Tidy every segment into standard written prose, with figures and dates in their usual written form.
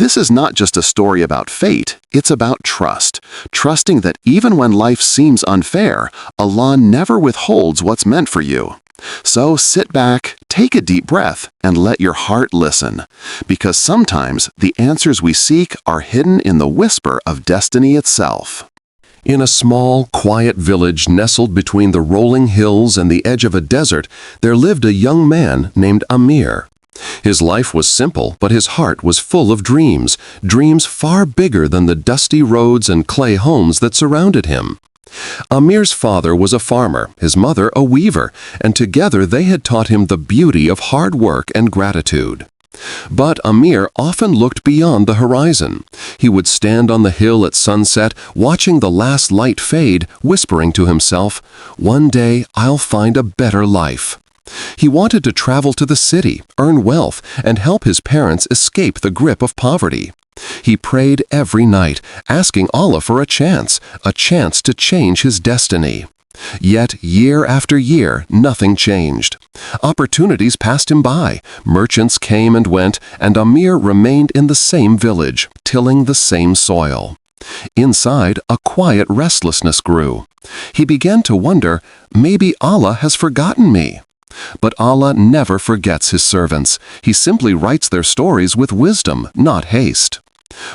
This is not just a story about fate, it's about trust. Trusting that even when life seems unfair, Allah never withholds what's meant for you. So sit back, take a deep breath, and let your heart listen. Because sometimes the answers we seek are hidden in the whisper of destiny itself. In a small, quiet village nestled between the rolling hills and the edge of a desert, there lived a young man named Amir. His life was simple, but his heart was full of dreams, dreams far bigger than the dusty roads and clay homes that surrounded him. Amir's father was a farmer, his mother a weaver, and together they had taught him the beauty of hard work and gratitude. But Amir often looked beyond the horizon. He would stand on the hill at sunset, watching the last light fade, whispering to himself, "One day I'll find a better life." He wanted to travel to the city, earn wealth, and help his parents escape the grip of poverty. He prayed every night, asking Allah for a chance to change his destiny. Yet, year after year, nothing changed. Opportunities passed him by, merchants came and went, and Amir remained in the same village, tilling the same soil. Inside, a quiet restlessness grew. He began to wonder, maybe Allah has forgotten me. But Allah never forgets His servants. He simply writes their stories with wisdom, not haste.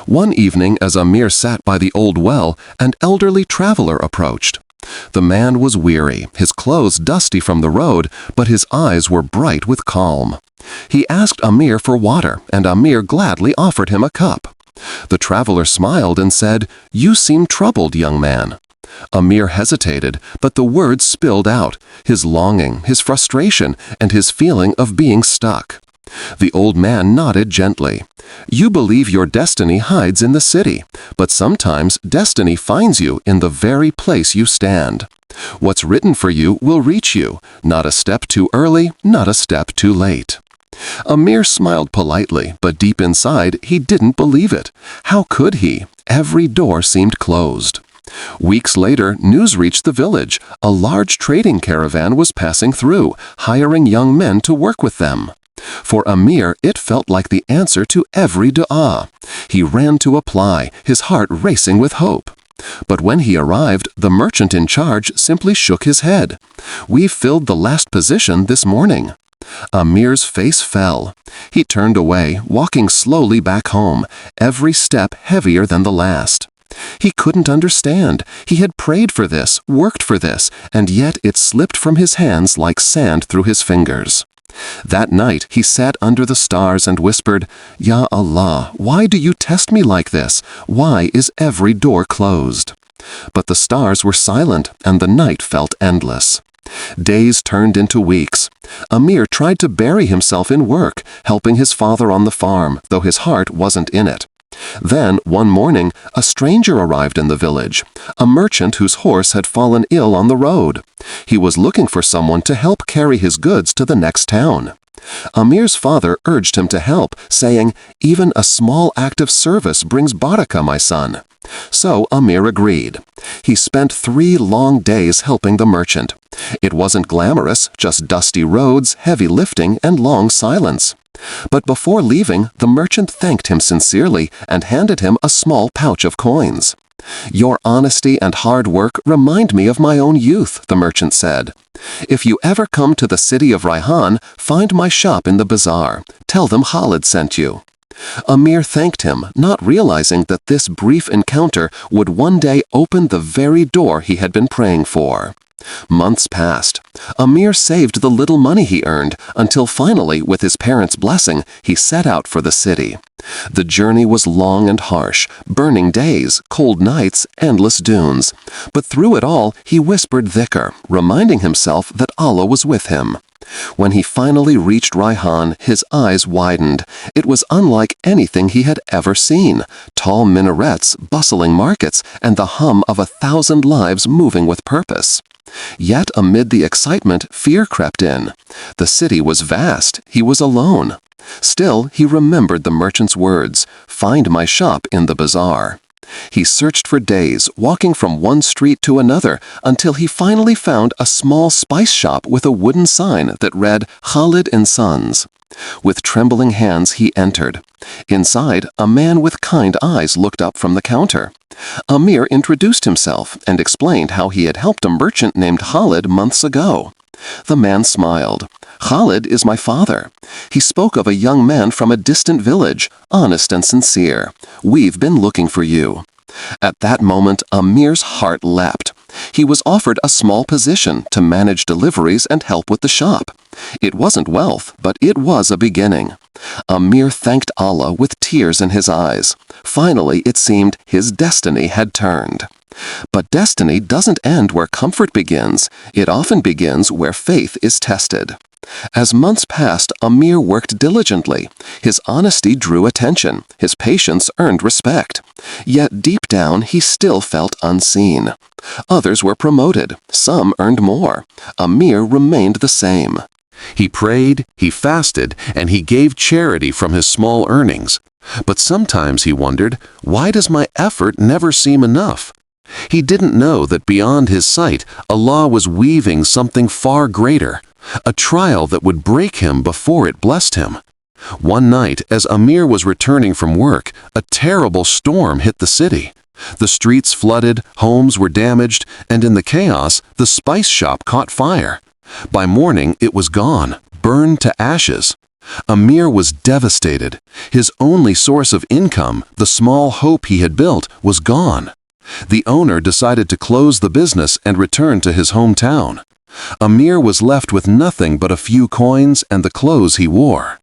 One evening, as Amir sat by the old well, an elderly traveler approached. The man was weary, his clothes dusty from the road, but his eyes were bright with calm. He asked Amir for water, and Amir gladly offered him a cup. The traveler smiled and said, "You seem troubled, young man." Amir hesitated, but the words spilled out, his longing, his frustration, and his feeling of being stuck. The old man nodded gently. "You believe your destiny hides in the city, but sometimes destiny finds you in the very place you stand. What's written for you will reach you, not a step too early, not a step too late." Amir smiled politely, but deep inside he didn't believe it. How could he? Every door seemed closed. Weeks later, news reached the village. A large trading caravan was passing through, hiring young men to work with them. For Amir, it felt like the answer to every dua. He ran to apply, his heart racing with hope. But when he arrived, the merchant in charge simply shook his head. "We filled the last position this morning." Amir's face fell. He turned away, walking slowly back home, every step heavier than the last. He couldn't understand. He had prayed for this, worked for this, and yet it slipped from his hands like sand through his fingers. That night he sat under the stars and whispered, "Ya Allah, why do you test me like this? Why is every door closed?" But the stars were silent and the night felt endless. Days turned into weeks. Amir tried to bury himself in work, helping his father on the farm, though his heart wasn't in it. Then, one morning, a stranger arrived in the village, a merchant whose horse had fallen ill on the road. He was looking for someone to help carry his goods to the next town. Amir's father urged him to help, saying, "Even a small act of service brings barakah, my son." So Amir agreed. He spent 3 long days helping the merchant. It wasn't glamorous, just dusty roads, heavy lifting, and long silence. But before leaving, the merchant thanked him sincerely and handed him a small pouch of coins. "Your honesty and hard work remind me of my own youth," the merchant said. "If you ever come to the city of Raihan, find my shop in the bazaar. Tell them Khalid sent you." Amir thanked him, not realizing that this brief encounter would one day open the very door he had been praying for. Months passed. Amir saved the little money he earned, until finally, with his parents' blessing, he set out for the city. The journey was long and harsh, burning days, cold nights, endless dunes. But through it all, he whispered dhikr, reminding himself that Allah was with him. When he finally reached Raihan, his eyes widened. It was unlike anything he had ever seen. Tall minarets, bustling markets, and the hum of 1,000 lives moving with purpose. Yet amid the excitement, fear crept in. The city was vast. He was alone. Still, he remembered the merchant's words, "Find my shop in the bazaar." He searched for days, walking from one street to another, until he finally found a small spice shop with a wooden sign that read Khalid and Sons. With trembling hands he entered. Inside, a man with kind eyes looked up from the counter. Amir introduced himself and explained how he had helped a merchant named Khalid months ago. The man smiled. "Khalid is my father. He spoke of a young man from a distant village, honest and sincere. We've been looking for you." At that moment, Amir's heart leapt. He was offered a small position to manage deliveries and help with the shop. It wasn't wealth, but it was a beginning. Amir thanked Allah with tears in his eyes. Finally, it seemed his destiny had turned. But destiny doesn't end where comfort begins. It often begins where faith is tested. As months passed, Amir worked diligently. His honesty drew attention. His patience earned respect. Yet deep down, he still felt unseen. Others were promoted. Some earned more. Amir remained the same. He prayed, he fasted, and he gave charity from his small earnings. But sometimes he wondered, why does my effort never seem enough? He didn't know that beyond his sight, Allah was weaving something far greater, a trial that would break him before it blessed him. One night, as Amir was returning from work, a terrible storm hit the city. The streets flooded, homes were damaged, and in the chaos, the spice shop caught fire. By morning, it was gone, burned to ashes. Amir was devastated. His only source of income, the small hope he had built, was gone. The owner decided to close the business and return to his hometown. Amir was left with nothing but a few coins and the clothes he wore.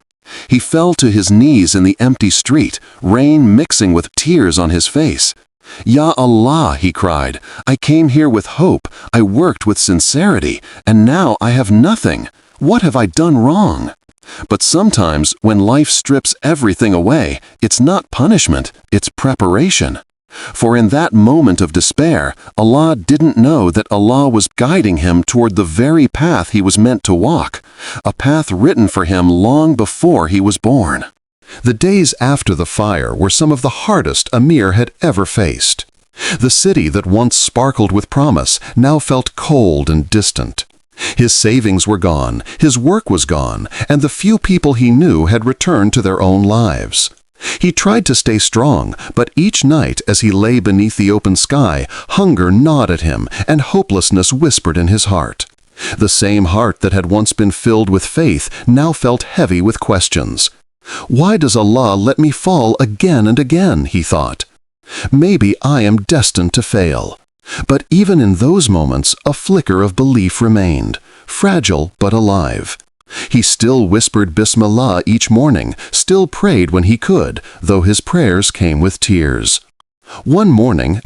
He fell to his knees in the empty street, rain mixing with tears on his face. "Ya Allah," he cried, "I came here with hope, I worked with sincerity, and now I have nothing. What have I done wrong?" But sometimes, when life strips everything away, it's not punishment, it's preparation. For in that moment of despair, Allah didn't know that Allah was guiding him toward the very path he was meant to walk, a path written for him long before he was born. The days after the fire were some of the hardest Amir had ever faced. The city that once sparkled with promise now felt cold and distant. His savings were gone, his work was gone, and the few people he knew had returned to their own lives. He tried to stay strong, but each night as he lay beneath the open sky, hunger gnawed at him and hopelessness whispered in his heart. The same heart that had once been filled with faith now felt heavy with questions. "Why does Allah let me fall again and again?" he thought. "Maybe I am destined to fail." But even in those moments, a flicker of belief remained, fragile but alive. He still whispered Bismillah each morning, still prayed when he could, though his prayers came with tears. One morning,